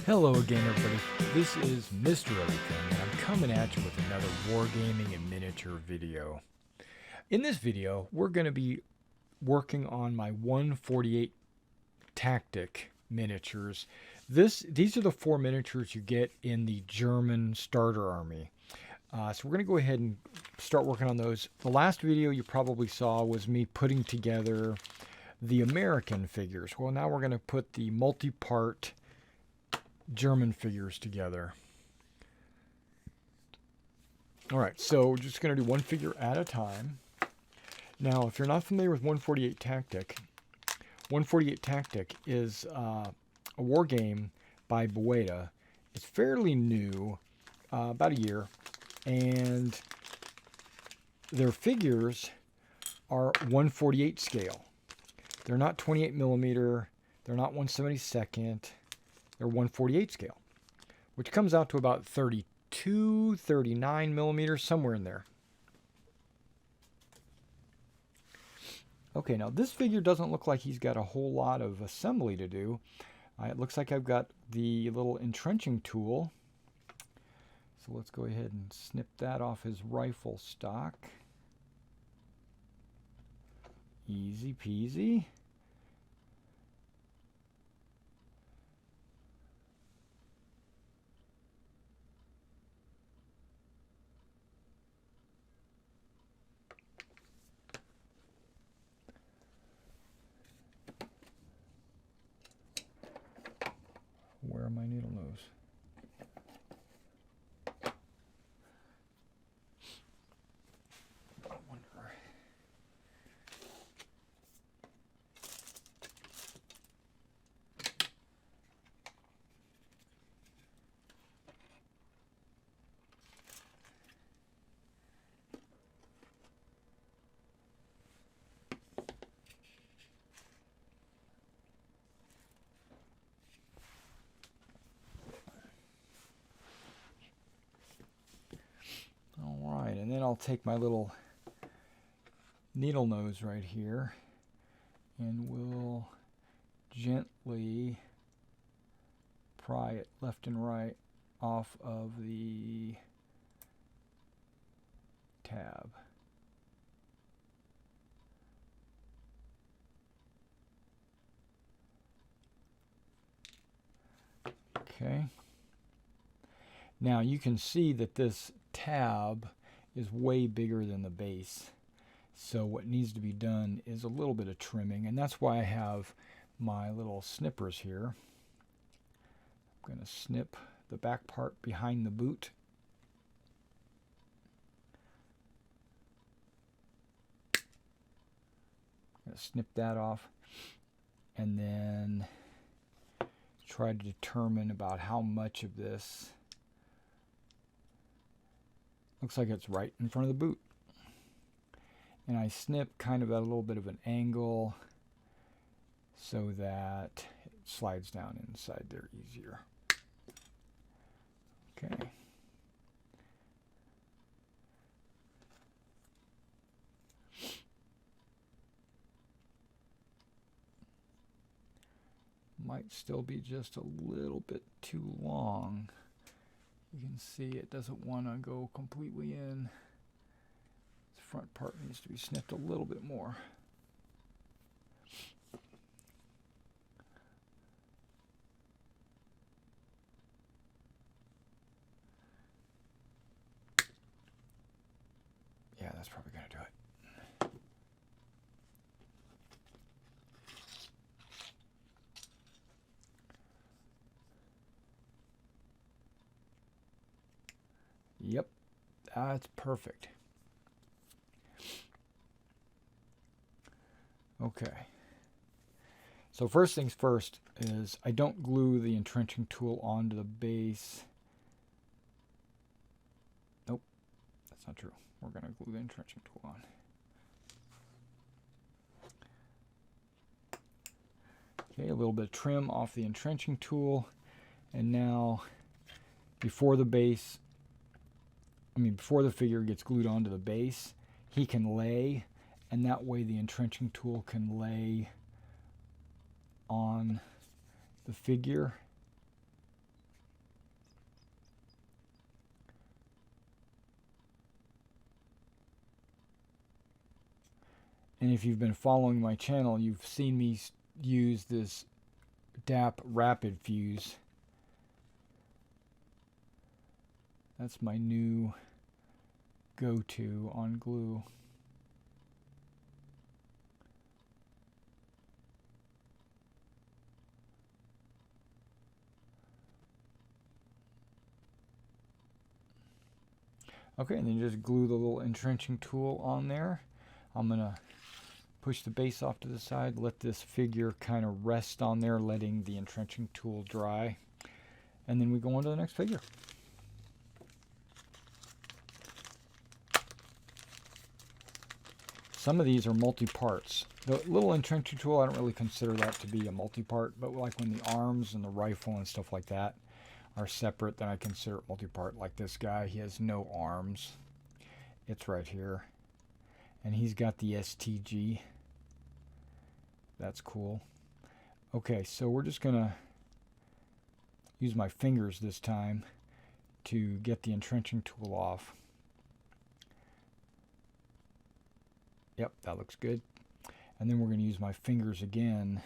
Hello again, everybody. This is Mr. Everything, and I'm coming at you with another Wargaming and miniature video. In this video, we're going to be working on my 148 Tactic miniatures. These are the 4 miniatures you get in the German starter army. So we're going to go ahead and start working on those. The last video you probably saw was me putting together the American figures. Well, now we're going to put the multi-part German figures together. Alright, so we're just going to do one figure at a time. Now, if you're not familiar with 148 Tactic, 148 Tactic is a war game by Boeta. It's fairly new, about a year, and their figures are 148 scale. They're not 28 millimeter, they're not 1/72nd. They're 148 scale, which comes out to about 32, 39 millimeters, somewhere in there. Okay, now this figure doesn't look like he's got a whole lot of assembly to do. It looks like I've got the little entrenching tool. So let's go ahead and snip that off his rifle stock. Easy peasy. Where are my needle nose? I wonder. And then I'll take my little needle nose right here and we'll gently pry it left and right off of the tab. Okay. Now you can see that this tab is way bigger than the base. So what needs to be done is a little bit of trimming, and that's why I have my little snippers here. I'm going to snip the back part behind the boot. I'm going to snip that off and then try to determine about how much of this. Looks like it's right in front of the boot. And I snip kind of at a little bit of an angle so that it slides down inside there easier. Okay. Might still be just a little bit too long. You can see it doesn't want to go completely in. This front part needs to be snipped a little bit more. Yeah, that's probably going to do it. Yep, that's perfect. Okay. So first things first is I don't glue the entrenching tool onto the base. Nope, that's not true. We're going to glue the entrenching tool on. Okay, a little bit of trim off the entrenching tool. And now, before the figure gets glued onto the base, he can lay, and that way the entrenching tool can lay on the figure And if you've been following my channel, you've seen me use this DAP Rapid Fuse. That's my new go-to on glue. Okay, and then just glue the little entrenching tool on there. I'm going to push the base off to the side, let this figure kind of rest on there, letting the entrenching tool dry. And then we go on to the next figure. Some of these are multi-parts. The little entrenching tool, I don't really consider that to be a multi-part, but like when the arms and the rifle and stuff like that are separate, then I consider it multi-part. Like this guy, he has no arms. It's right here. And he's got the STG. That's cool. Okay, so we're just going to use my fingers this time to get the entrenching tool off. Yep, that looks good. And then we're going to use my fingers again,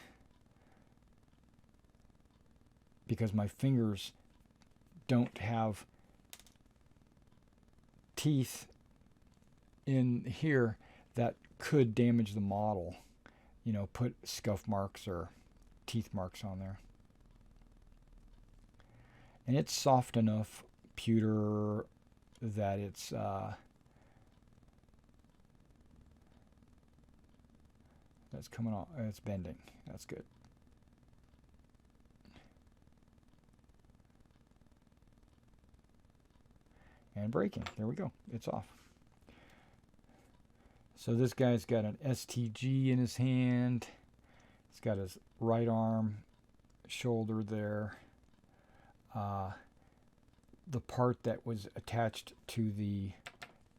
because my fingers don't have teeth in here that could damage the model. You know, put scuff marks or teeth marks on there. And it's soft enough pewter that it's that's coming off. It's bending. That's good. And breaking. There we go. It's off. So this guy's got an STG in his hand. He's got his right arm, shoulder there. The part that was attached to the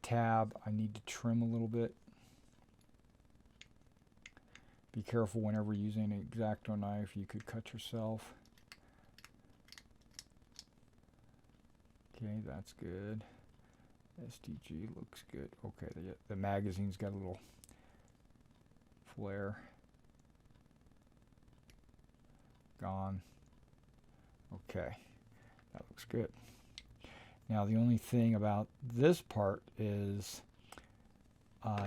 tab, I need to trim a little bit. Be careful whenever using an X-Acto knife, you could cut yourself. Okay, that's good. STG looks good. Okay, the magazine's got a little flare. Gone. Okay, that looks good. Now the only thing about this part is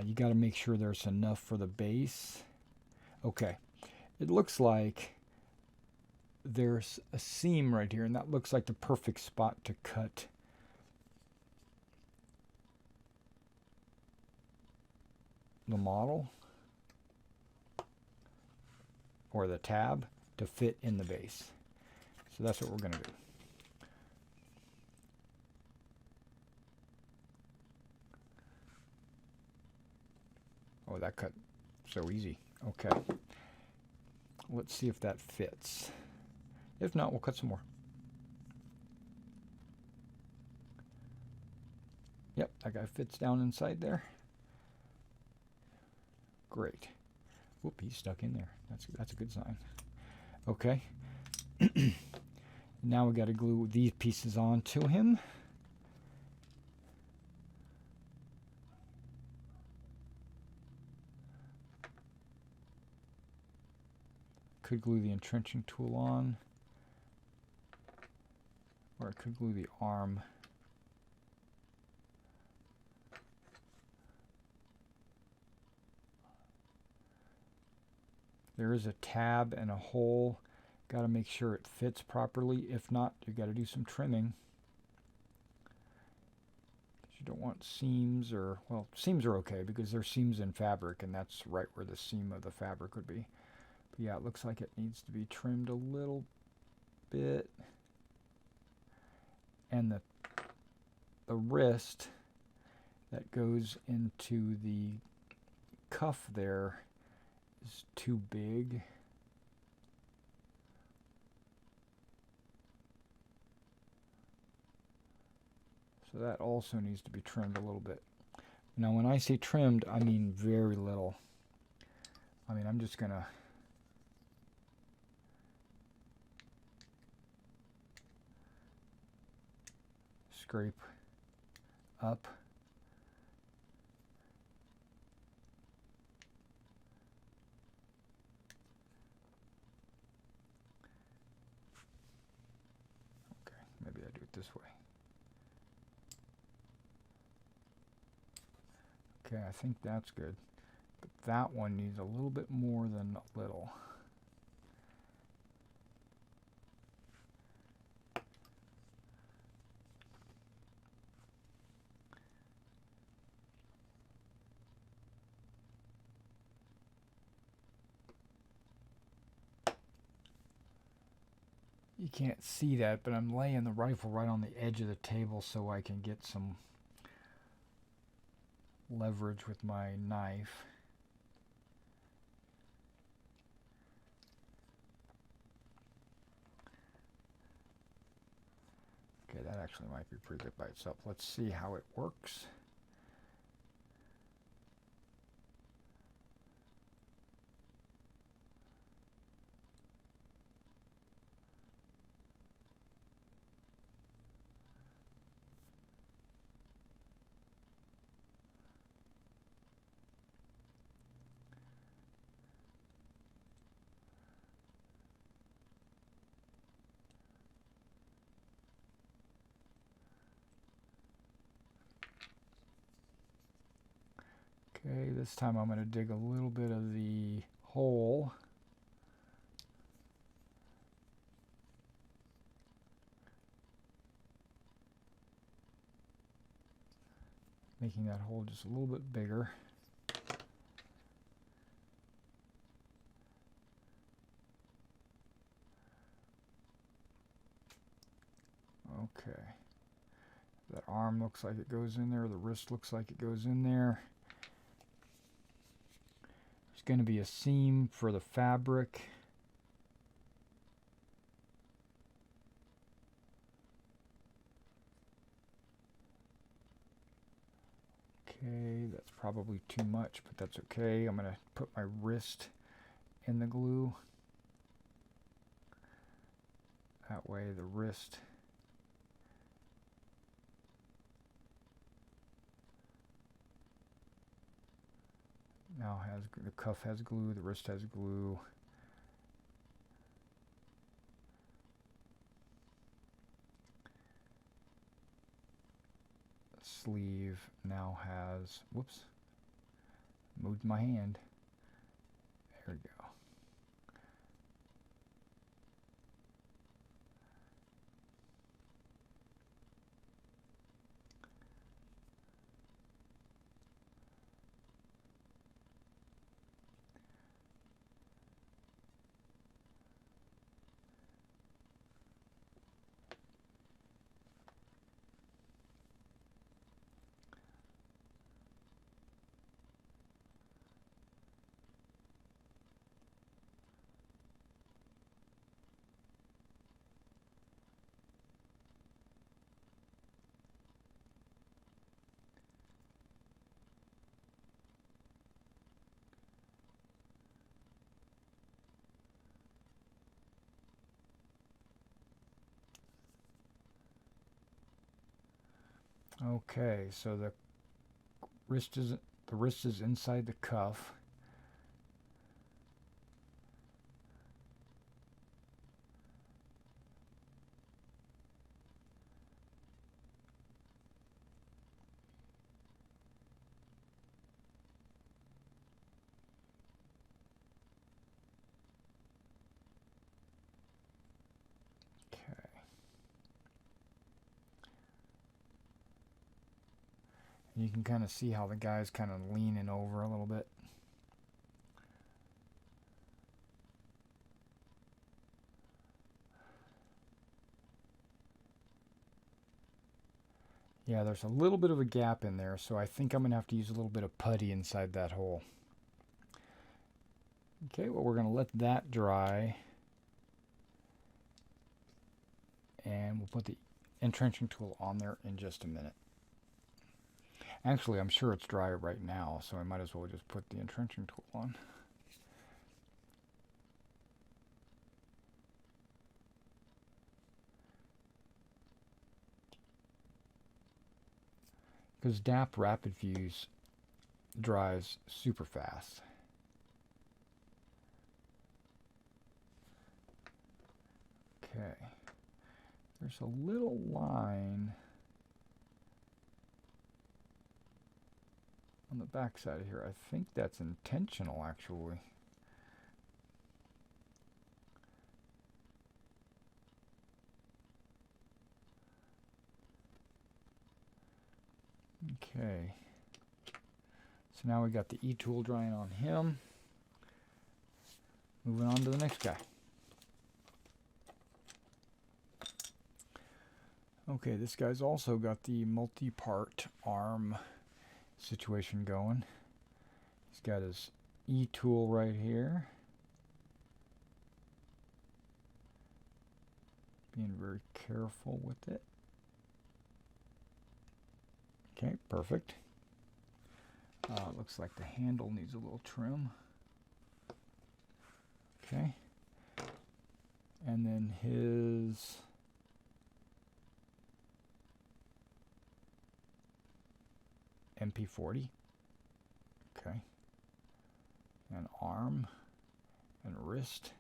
you got to make sure there's enough for the base. Okay, it looks like there's a seam right here, and that looks like the perfect spot to cut the model or the tab to fit in the base. So that's what we're going to do. Oh, that cut so easy. Okay. Let's see if that fits. If not, we'll cut some more. Yep, that guy fits down inside there. Great. Whoop, he's stuck in there. That's a good sign. Okay. Now we got to glue these pieces onto him. Could glue the entrenching tool on, or I could glue the arm. There is a tab and a hole. Got to make sure it fits properly. If not, you got to do some trimming. You don't want seams, or, well, seams are okay because there's seams in fabric, and that's right where the seam of the fabric would be. But yeah, it looks like it needs to be trimmed a little bit. And the wrist that goes into the cuff there is too big. So that also needs to be trimmed a little bit. Now when I say trimmed, I mean very little. I mean, I'm just gonna scrape up. this way. Okay, I think that's good. But that one needs a little bit more than a little. You can't see that, but I'm laying the rifle right on the edge of the table so I can get some leverage with my knife. Okay, that actually might be pretty good by itself. Let's see how it works. Okay, this time I'm going to dig a little bit of the hole. Making that hole just a little bit bigger. Okay. That arm looks like it goes in there. The wrist looks like it goes in there. There's going to be a seam for the fabric. Okay, that's probably too much, but that's okay. I'm going to put my wrist in the glue. That way the wrist now has, the cuff has glue, the wrist has glue. The sleeve now has, whoops, moved my hand. There we go. Okay, so the wrist is inside the cuff. You can kind of see how the guy's kind of leaning over a little bit. Yeah, there's a little bit of a gap in there, so I think I'm going to have to use a little bit of putty inside that hole. Okay, well, we're going to let that dry. And we'll put the entrenching tool on there in just a minute. Actually, I'm sure it's dry right now, so I might as well just put the entrenching tool on. Because DAP Rapid Fuse dries super fast. Okay. There's a little line on the back side of here. I think that's intentional, actually. Okay. So now we got the E-tool drying on him. Moving on to the next guy. Okay, this guy's also got the multi-part arm situation going. He's got his E-tool right here. Being very careful with it. Okay, perfect. Looks like the handle needs a little trim. Okay. And then his MP40. Okay. And arm and wrist.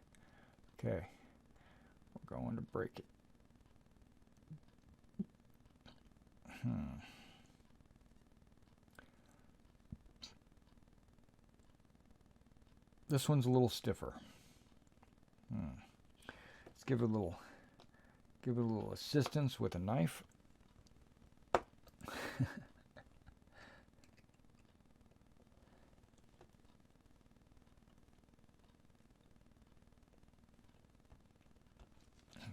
Okay. We're going to break it. This one's a little stiffer. Let's give it a little assistance with a knife.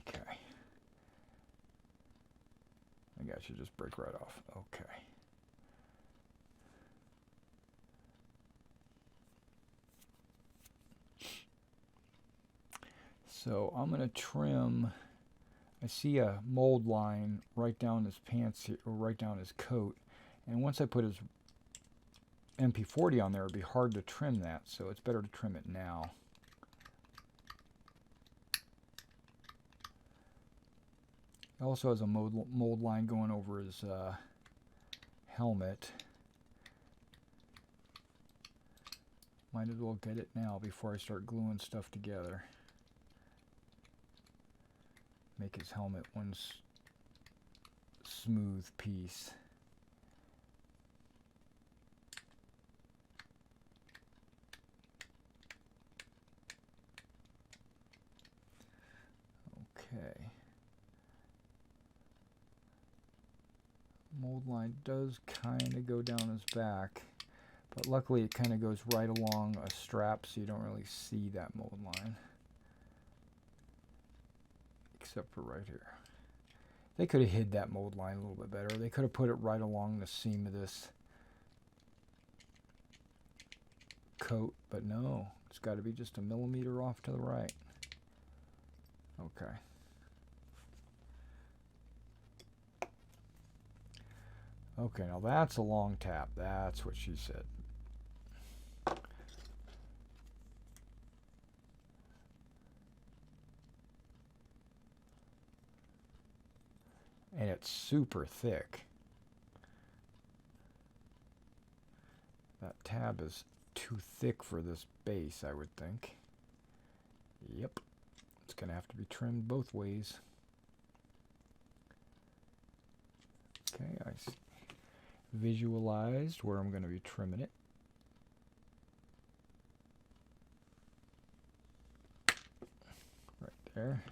Okay. I guess you just break right off. Okay. So I'm going to trim. I see a mold line right down his pants here, or right down his coat. And once I put his MP40 on there, it'd be hard to trim that. So it's better to trim it now. He also has a mold line going over his helmet. Might as well get it now before I start gluing stuff together. Make his helmet one smooth piece. Okay. Mold line does kind of go down his back, but luckily it kind of goes right along a strap, so you don't really see that mold line. Except for right here. They could have hid that mold line a little bit better. They could have put it right along the seam of this coat, but no, it's got to be just a millimeter off to the right. Okay. Okay, now that's a long tap. That's what she said. And it's super thick. That tab is too thick for this base, I would think. Yep. It's going to have to be trimmed both ways. Okay, I visualized where I'm going to be trimming it. Right there.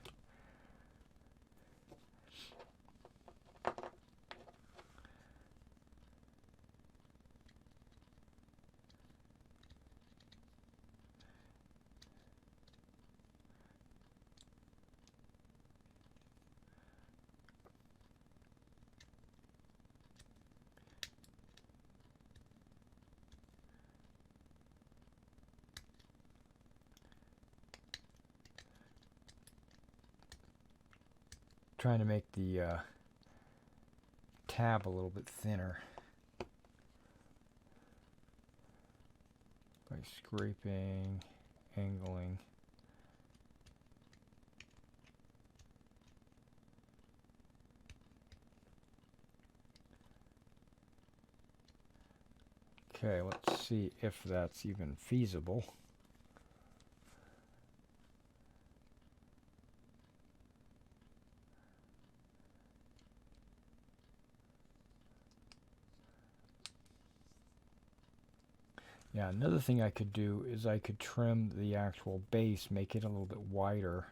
Trying to make the tab a little bit thinner by scraping, angling. Okay, let's see if that's even feasible. Yeah, another thing I could do is I could trim the actual base, make it a little bit wider.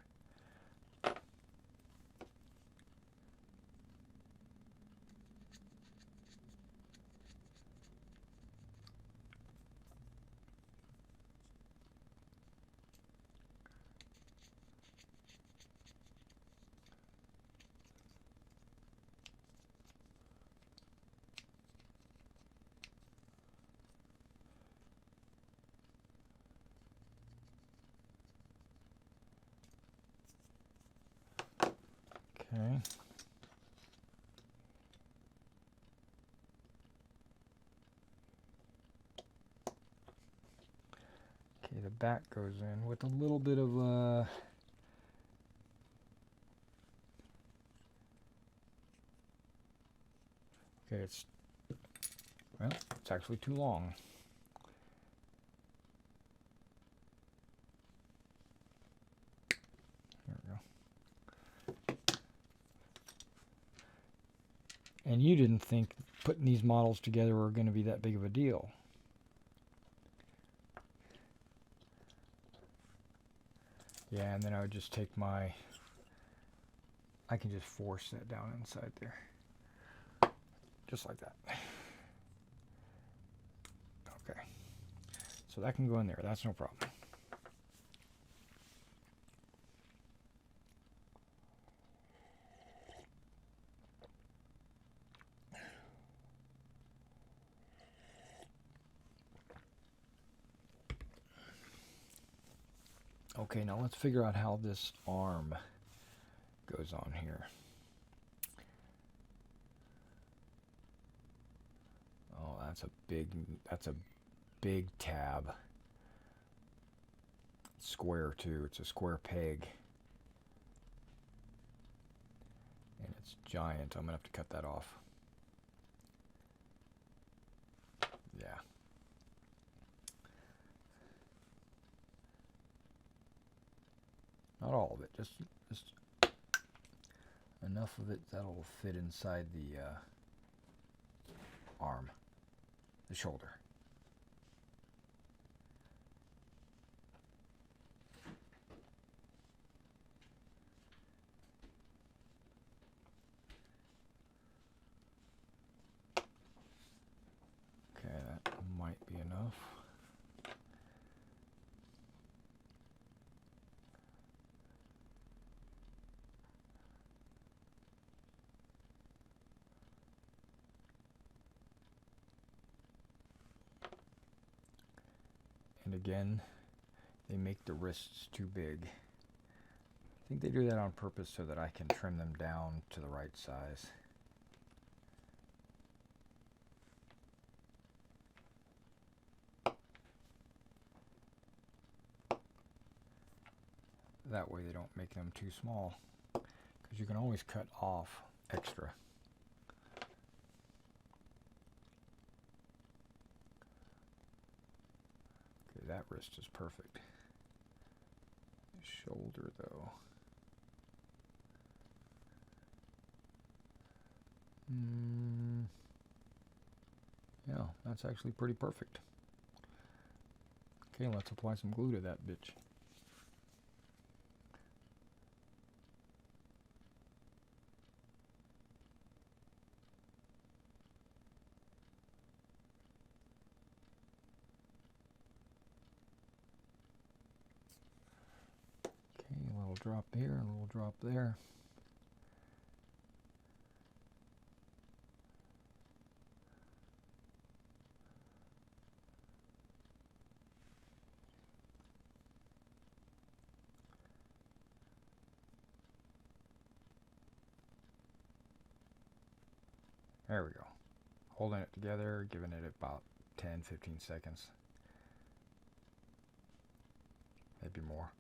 Okay. Okay, the back goes in with a little bit of okay, it's actually too long. There we go. And you didn't think putting these models together were going to be that big of a deal. Yeah, and then I would just take I can just force that down inside there. Just like that. Okay. So that can go in there. That's no problem. Okay, now let's figure out how this arm goes on here. Oh, that's a big tab. Square too. It's a square peg. And it's giant. I'm gonna have to cut that off. Yeah. Not all of it, just enough of it that'll fit inside the arm, the shoulder. Okay, that might be enough. And again, they make the wrists too big. I think they do that on purpose so that I can trim them down to the right size. That way they don't make them too small, because you can always cut off extra. Okay, that wrist is perfect. The shoulder though. Yeah, that's actually pretty perfect. Okay, let's apply some glue to that bitch. Okay, a little drop here, a little drop there. There we go. Holding it together, giving it about 10-15 seconds. Maybe more.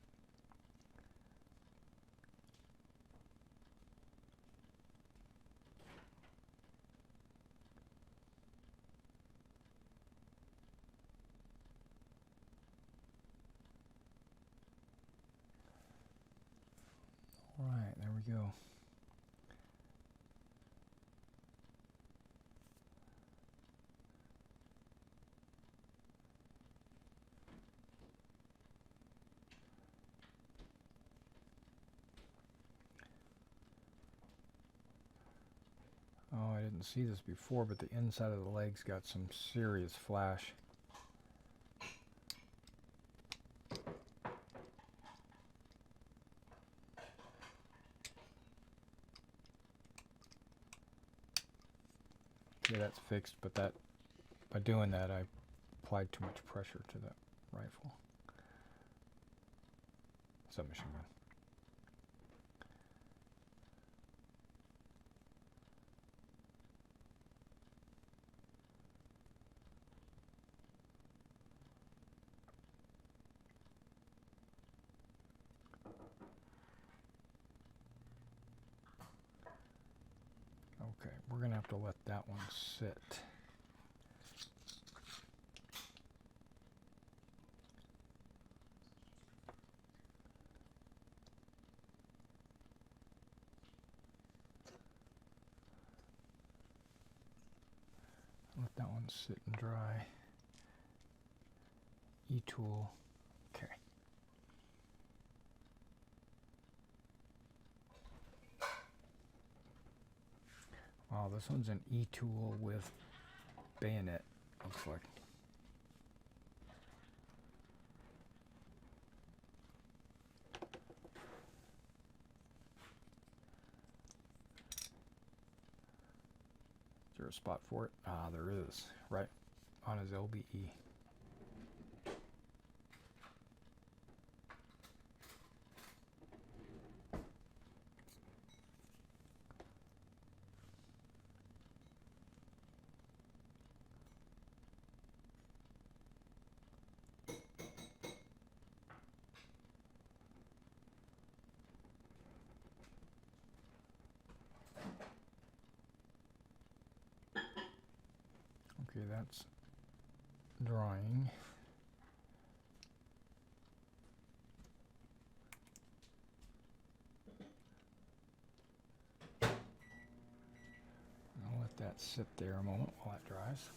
All right, there we go. see this before, but the inside of the leg's got some serious flash. Okay, that's fixed, but that by doing that, I applied too much pressure to the rifle. Submachine gun. Okay, we're going to have to let that one sit. Let that one sit and dry. E-tool. Okay. Wow, this one's an E-tool with bayonet, looks like. Is there a spot for it? Ah, there is. Right on his LBE. Okay, that's drying. I'll let that sit there a moment while it dries.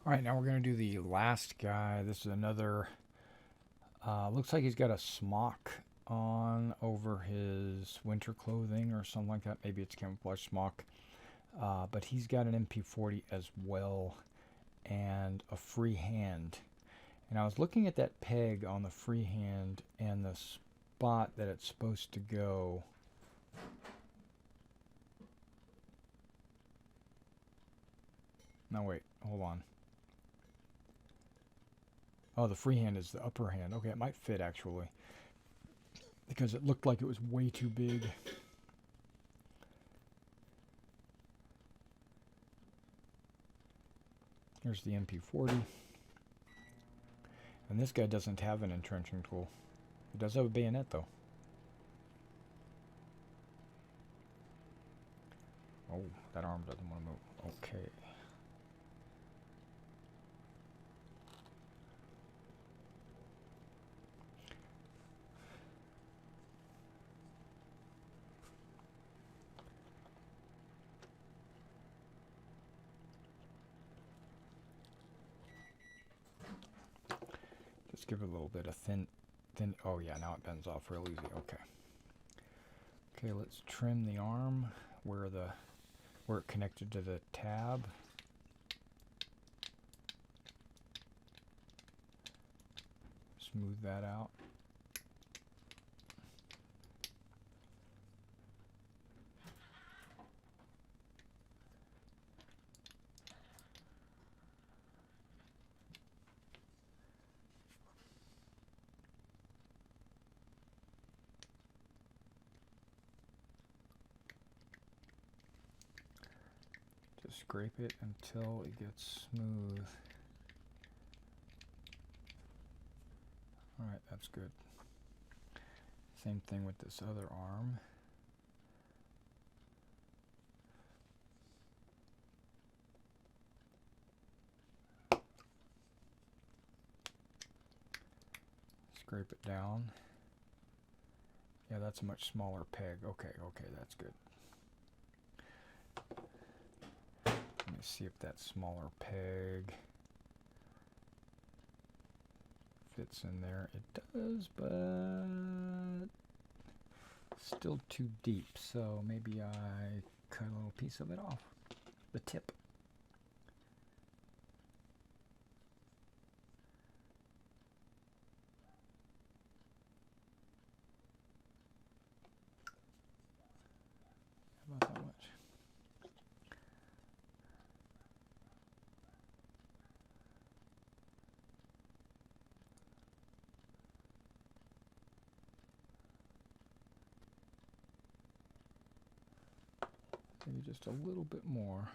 All right, now we're going to do the last guy. This is another, looks like he's got a smock on over his winter clothing or something like that. Maybe it's camouflage smock. But he's got an MP40 as well and a free hand. And I was looking at that peg on the free hand and the spot that it's supposed to go. No, wait, hold on. Oh, the free hand is the upper hand. Okay, it might fit actually. because it looked like it was way too big. Here's the MP40. And this guy doesn't have an entrenching tool. He does have a bayonet though. Oh, that arm doesn't want to move. Okay. Just give it a little bit of thin. Oh yeah, now it bends off real easy. Okay. Okay, let's trim the arm where it connected to the tab. Smooth that out. Just scrape it until it gets smooth. Alright, that's good. Same thing with this other arm. Scrape it down. Yeah, that's a much smaller peg. Okay, that's good. Let me see if that smaller peg fits in there. It does, but still too deep, so maybe I cut a little piece of it off. The tip. About that much. Maybe just a little bit more.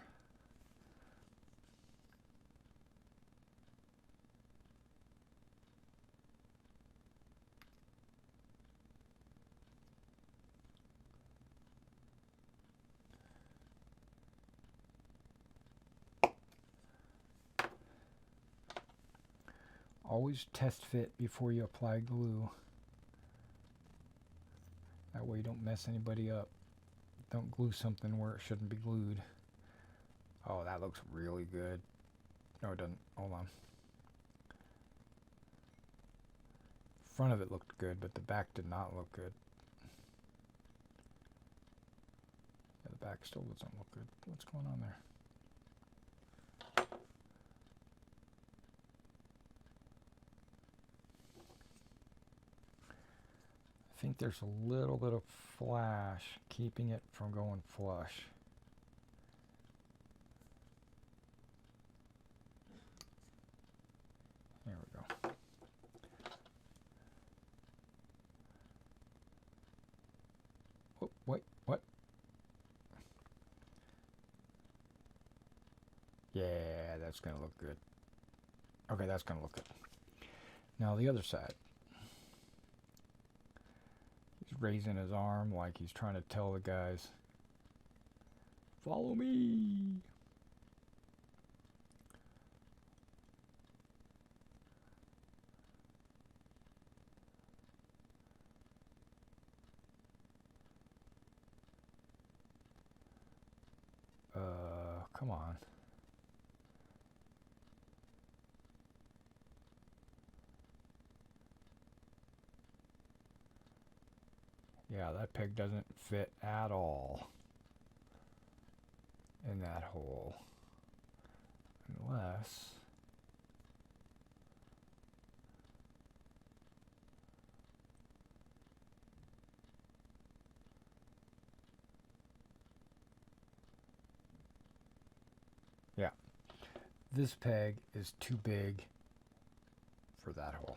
Always test fit before you apply glue. That way you don't mess anybody up. Don't glue something where it shouldn't be glued. Oh, that looks really good. No, it doesn't. Hold on. Front of it looked good, but the back did not look good. Yeah, the back still doesn't look good. What's going on there? I think there's a little bit of flash keeping it from going flush. There we go. Oh, wait, what? Yeah, that's gonna look good. Okay, that's gonna look good. Now the other side. He's raising his arm like he's trying to tell the guys, follow me. Come on. Yeah, that peg doesn't fit at all in that hole. Unless... yeah. This peg is too big for that hole.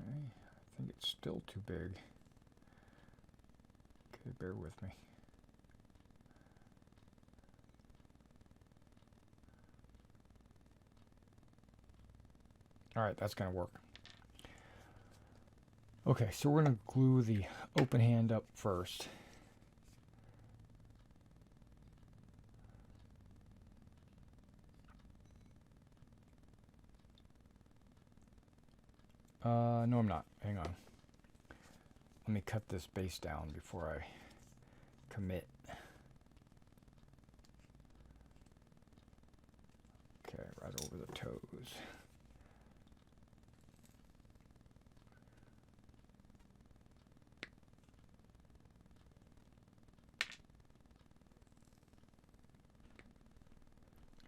Okay, I think it's still too big. Okay, bear with me. All right, that's gonna work. Okay, so we're gonna glue the open hand up first. No, I'm not. Hang on. Let me cut this base down before I commit. Okay, right over the toes.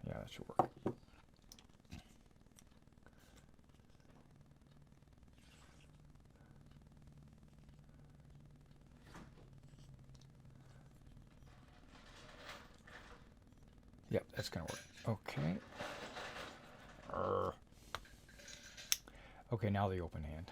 Yeah, that should work. Yep, that's gonna work. Okay. Okay, now the open hand.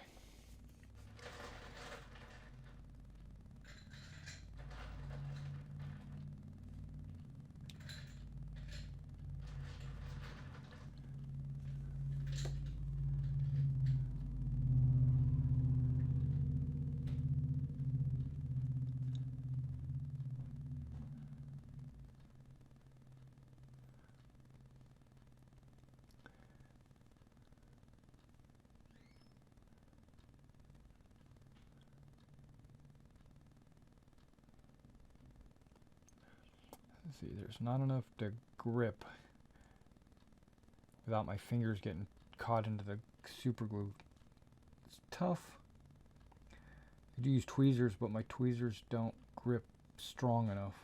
Let's see, there's not enough to grip without my fingers getting caught into the super glue. It's tough. I do use tweezers, but my tweezers don't grip strong enough.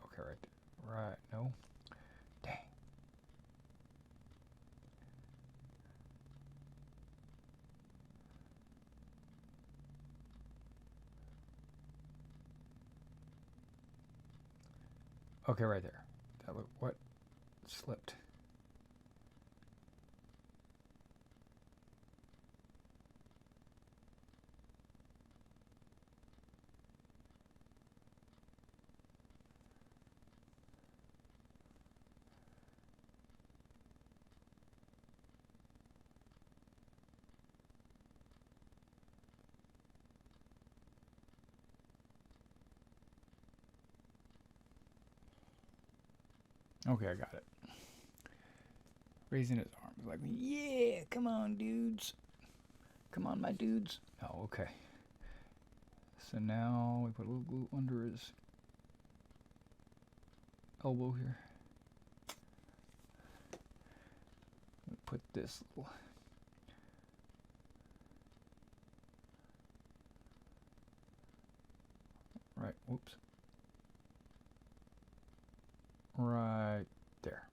Okay, right there. Right, no. Dang. Okay, right there. That look what slipped. Okay, I got it. Raising his arms like, yeah, come on, dudes. Come on, my dudes. Oh, okay. So now we put a little glue under his elbow here. Put this little right, whoops. Right there.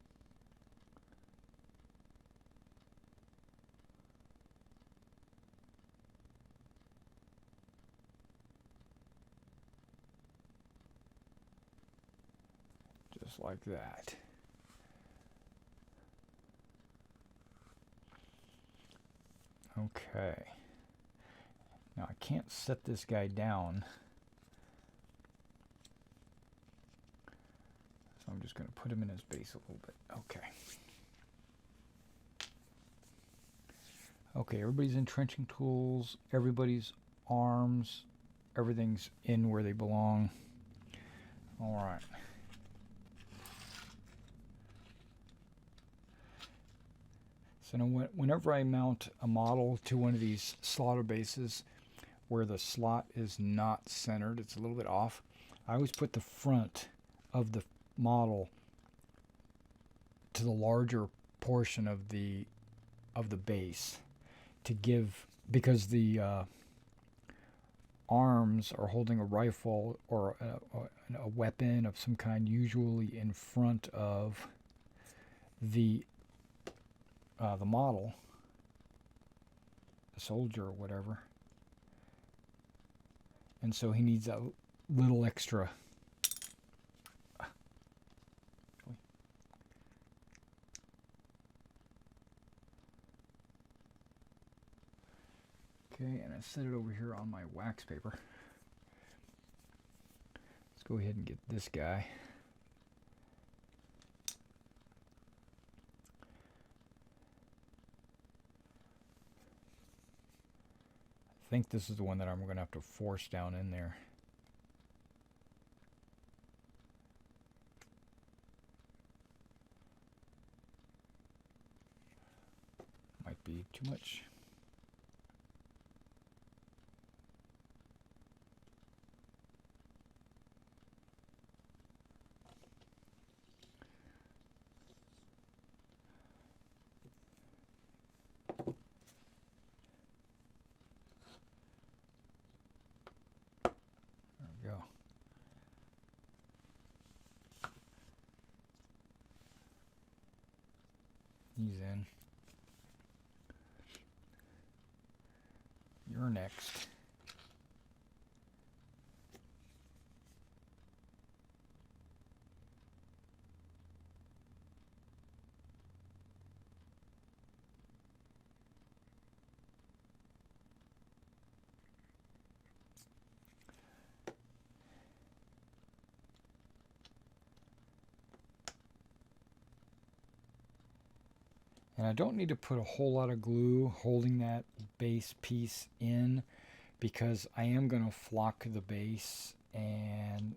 Just like that. Okay. Now I can't set this guy down. So I'm just going to put him in his base a little bit. Okay. Okay, everybody's entrenching tools, everybody's arms, everything's in where they belong. All right. So now whenever I mount a model to one of these slaughter bases where the slot is not centered, it's a little bit off, I always put the front of the model to the larger portion of the base to give, because the arms are holding a rifle or a weapon of some kind, usually in front of the model, the soldier or whatever, and so he needs a little extra Okay, and I set it over here on my wax paper. Let's go ahead and get this guy. I think this is the one that I'm going to have to force down in there. Might be too much. There we go. He's in. You're next. And I don't need to put a whole lot of glue holding that base piece in, because I am going to flock the base, and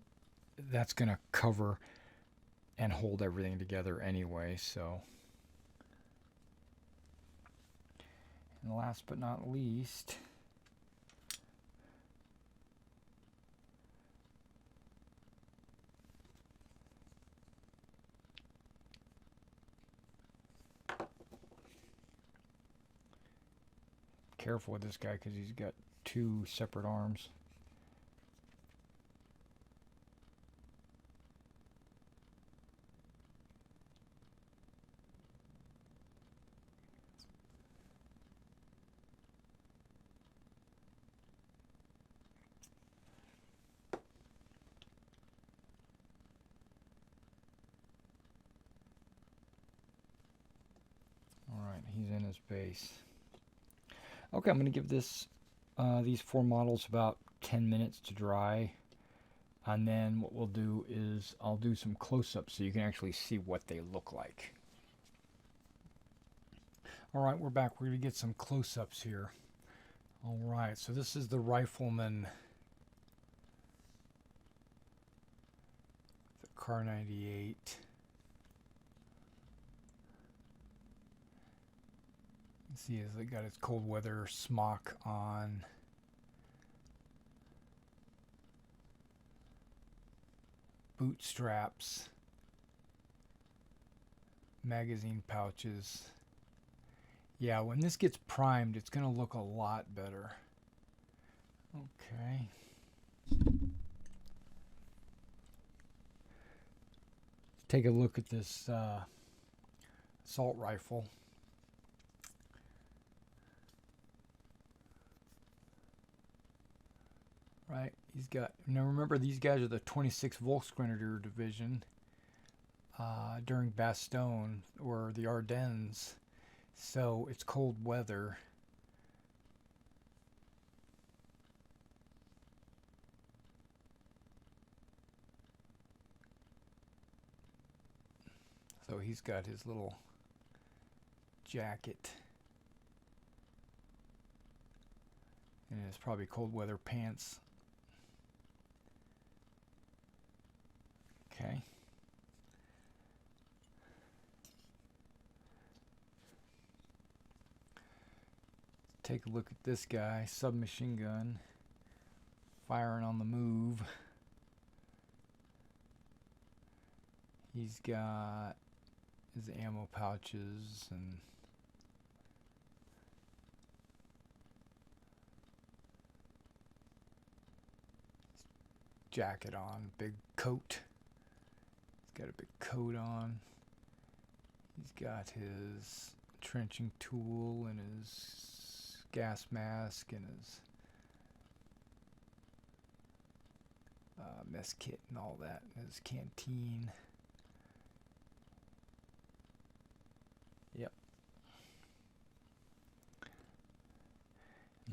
that's going to cover and hold everything together anyway. So, and last but not least, careful with this guy because he's got two separate arms. All right, he's in his base. Okay, I'm going to give this these four models about 10 minutes to dry, and then what we'll do is I'll do some close-ups so you can actually see what they look like. All right, we're back. We're going to get some close-ups here. All right, so this is the Rifleman, the Car 98. See, he's got his cold weather smock on. Boot straps. Magazine pouches. Yeah, when this gets primed, it's going to look a lot better. Okay. Let's take a look at this assault rifle. Right, he's got, now remember, these guys are the 26th Volksgrenadier Division during Bastogne or the Ardennes, so it's cold weather. So he's got his little jacket and his probably cold weather pants. Okay. Take a look at this guy, submachine gun, firing on the move. He's got his ammo pouches and jacket on, big coat. He's got a big coat on. He's got his trenching tool and his gas mask and his mess kit and all that, and his canteen. Yep.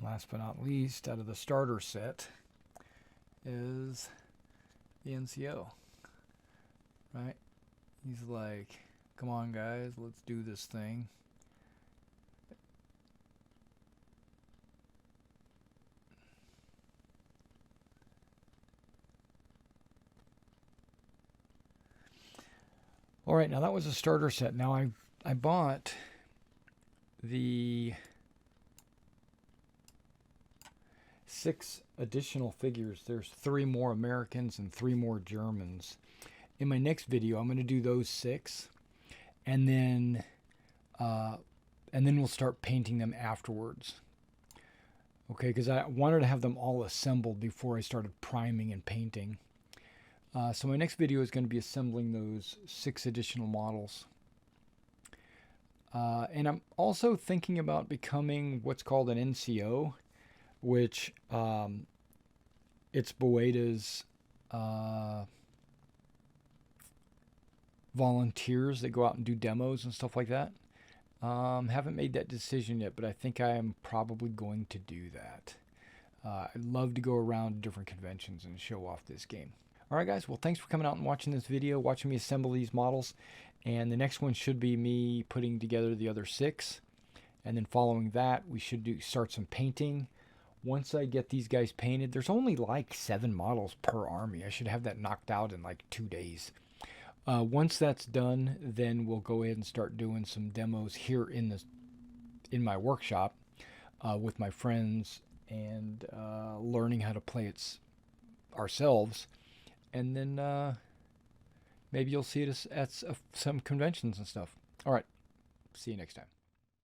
Last but not least, out of the starter set is the NCO. Right? He's like, come on guys, let's do this thing. All right, now that was a starter set. Now I bought the 6 additional figures. There's 3 more Americans and 3 more Germans. In my next video, I'm going to do those 6, and then we'll start painting them afterwards. Okay, because I wanted to have them all assembled before I started priming and painting. So my next video is going to be assembling those 6 additional models. And I'm also thinking about becoming what's called an NCO, which it's Boeda's volunteers that go out and do demos and stuff like that. Haven't made that decision yet, but I think I am probably going to do that. I'd love to go around to different conventions and show off this game. Alright guys, well thanks for coming out and watching this video, watching me assemble these models. And the next one should be me putting together the other 6. And then following that, we should start some painting. Once I get these guys painted, there's only like 7 models per army. I should have that knocked out in like 2 days. Once that's done, then we'll go ahead and start doing some demos here in my workshop with my friends, and learning how to play it ourselves. And then maybe you'll see it at some conventions and stuff. All right. See you next time.